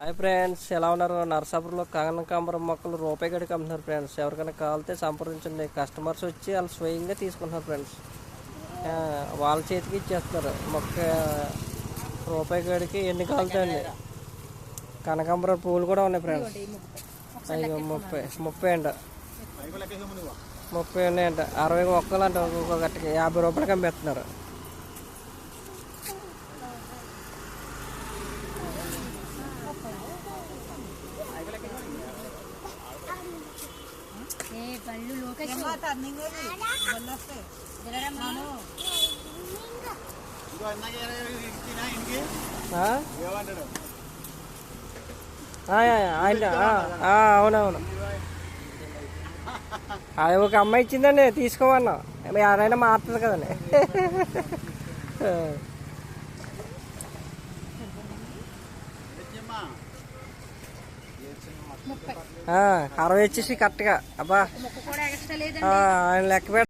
Hi friends, ఎలా ఉన్నారు? నరసాపురంలో కనకాంబరం మొక్కలు రూపాయి గడికి అమ్ముతున్నారు ఫ్రెండ్స్. ఎవరికైనా కావాలితే సంప్రదించండి. కస్టమర్స్ వచ్చి వాళ్ళు స్వయంగా తీసుకుంటున్నారు ఫ్రెండ్స్. వాళ్ళ చేతికి ఇచ్చేస్తారు. మొక్క రూపాయి గడికి ఎన్ని కావాలండి. కనకాంబరం పువ్వులు కూడా ఉన్నాయి ఫ్రెండ్స్. అయ్యో 30 అంట, 30 ఉన్నాయంట. 60 మొక్కలు అంట. ఒక్కొక్క గట్టికి 50 రూపాయలకి అమ్మేస్తున్నారు. అవునవును, అది ఒక అమ్మాయి ఇచ్చిందండి, తీసుకోమన్నా. ఎవరైనా మారుతుంది కదండి. 60 వచ్చేసి కరెక్ట్గా. అబ్బా ఆయన లెక్క